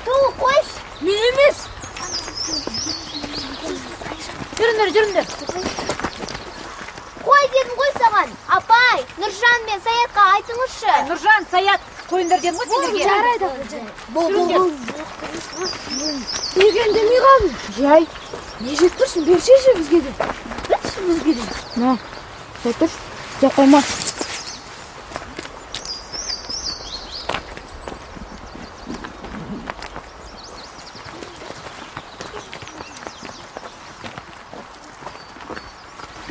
Туğ koş. Neyimiz? Жүріңдер. Koy dedim koy саған. Апай, Нұржан мен Саятқа айтыңызшы. Нұржан, Саят, қойыңдар дедім ғой сендерге. Жарайды. Жүріңдер. Деген демей қалдың. Жай. Не жеп тұрсың? Бершеші бізге де. Берші бізге де. На, отыр. Де қойма.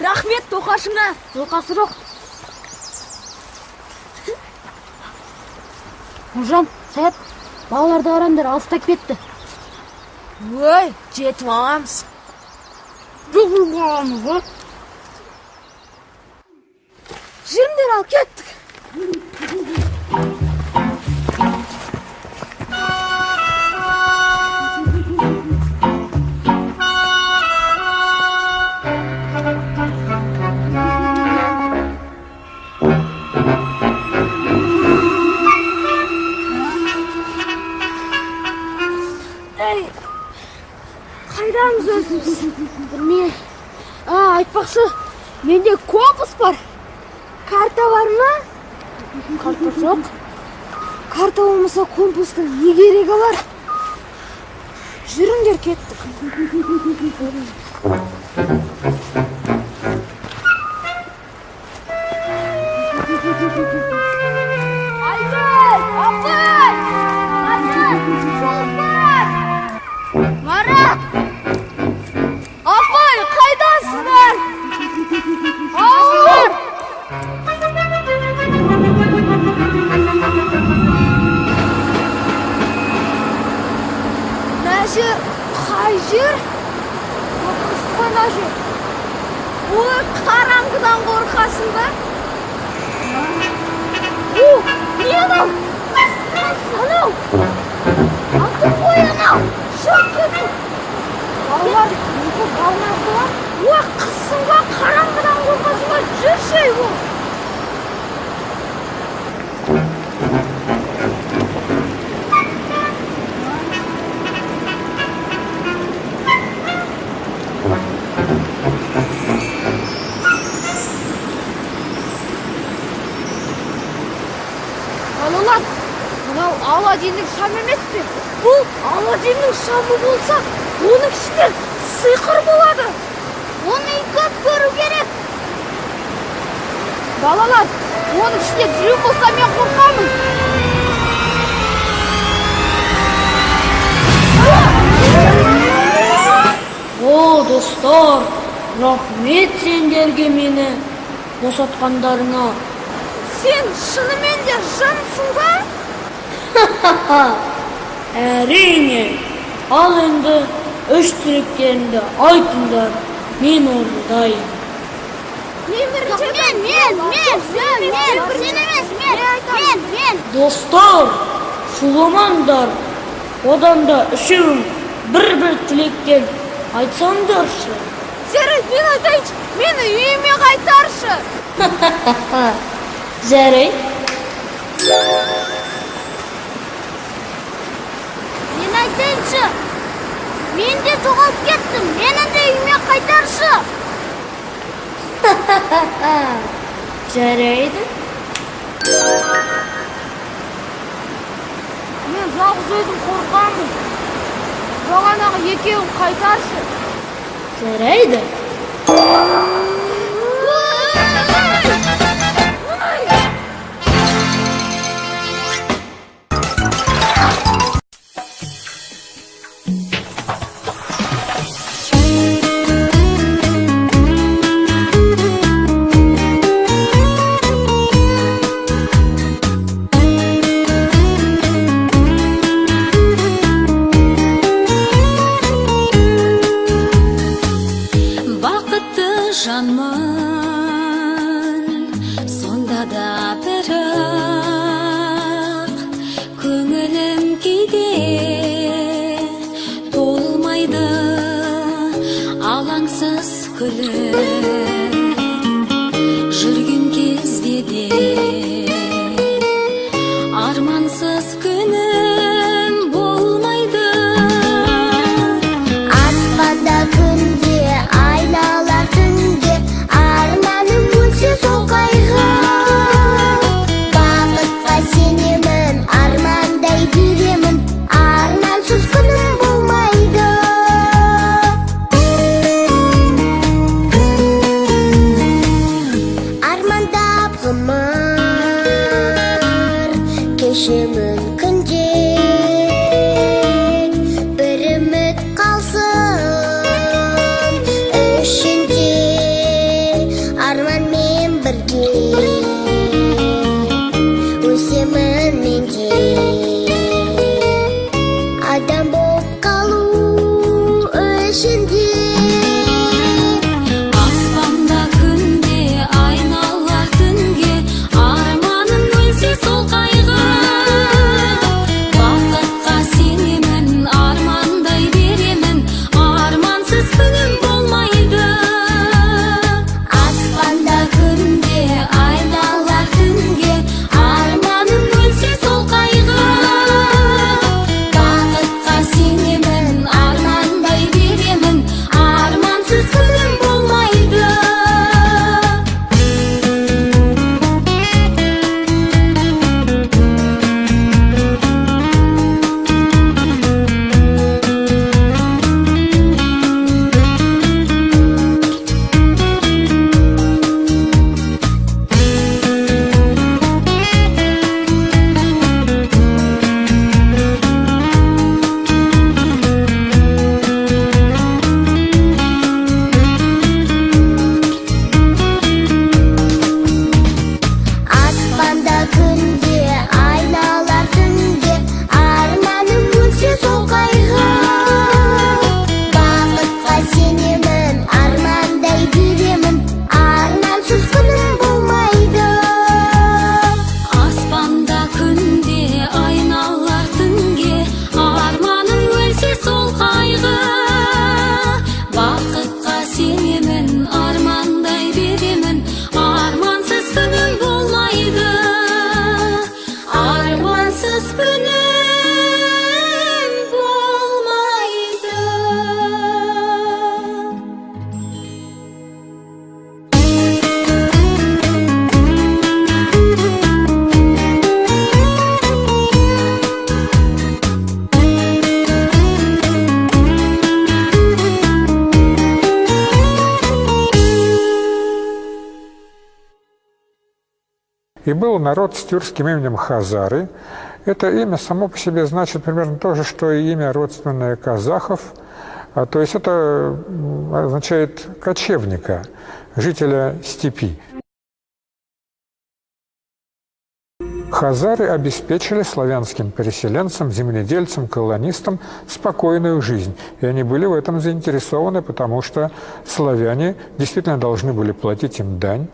Рахмет тоқашыңа. Тоқасы жоқ. Нұржан, Саят, балаларды қараңдар, алыстап кетті. Ой, жетіп аламыз. Жүріңдер ал кеттік. Қайдамыз өзіміз? Білмеймін. Айтпақшы, менде компас бар. Карта бар ма? Карта жоқ. Карта болмаса компастың не керегі бар? Жүріңдер кеттік. Айбай! Апай! Марат! Апай, қайдасыздар? Ауыр! Мәжір, қай жер? Қана жер. Ой, қараңғыдан қорқасың ба? Не анау? Анау! Алтын қой анау! Шоқ кетіп! Балалар, неге балаларды ба? Ой, қысың ба, қараңғыдан қорқасың ба? Жүрші ол! Балалар, мынау Аладдиннің шамы емес пе? Бұл Аладдиннің шамы болса, оның ішінде сиқыр болады. Оны көп көру керек. Балалар, оның ішінде жүрек болса мен қорқамын. О, достар, рахмет сендерге мені босатқандарыңа. Сен шынымен де жансың ба? Әрине, ал енді үш тілектеріңді айтыңдар, мен орындайын. Мен. Достар, шуламаңдар, одан да үшеуің бір тілектен айтсаңдаршы. Жарайды, мен айтайыншы, мені үйіме қайтаршы. Жарайды. Мен айтайыншы, мен де жоғалып кеттім, мені де үйіме қайтаршы. Жарайды. Мен жалғыз өзім қорқамын. Бағанағы екеуін қайтаршы. Жарайды. жанмын сонда да бірақ көңілім кейде толмайды алаңсыз күліп жүрген кезде де армансыз күні Өші мүмкінде бір үміт қалсын ішінде арманмен бірге өсемін мен де адам болып қалу ішінде. Аспанда күнде айналар түнге, арманым өлсе сол қайғы. Бақытқа сенемін, армандай беремін, армансыз күнім болмайды. Аспанда күнде айналар түнге, арманым өлсе сол қайғы. Бақытқа сенемін, армандай беремін, армансыз күнім болмайды. Аспанда күнде айналар түнге, арманым өлсе сол қайғы. Бақытқа сенемін, армандай беремін, армансыз күнім болмайды. Аспанда күнде айналар түнге, арманым өлсе сол қайғы. Бақытқа сенемін, армандай беремін, армансыз күнім болмайды. Армансыз күнім болмайды. И был народ с тюркским именем хазары. Это имя само по себе значит примерно то же, что и имя родственное казахов. То есть это означает кочевника, жителя степи. Хазары обеспечили славянским переселенцам, земледельцам, колонистам спокойную жизнь. И они были в этом заинтересованы, потому что славяне действительно должны были платить им дань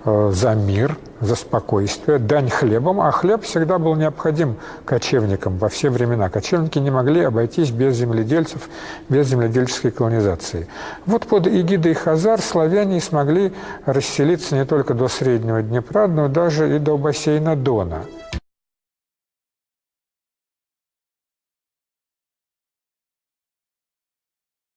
за мир, за спокойствие, дань хлебом, а хлеб всегда был необходим кочевникам во все времена. Кочевники не могли обойтись без земледельцев, без земледельческой колонизации. Вот под эгидой хазар славяне смогли расселиться не только до Среднего Днепра, но даже и до бассейна Дона.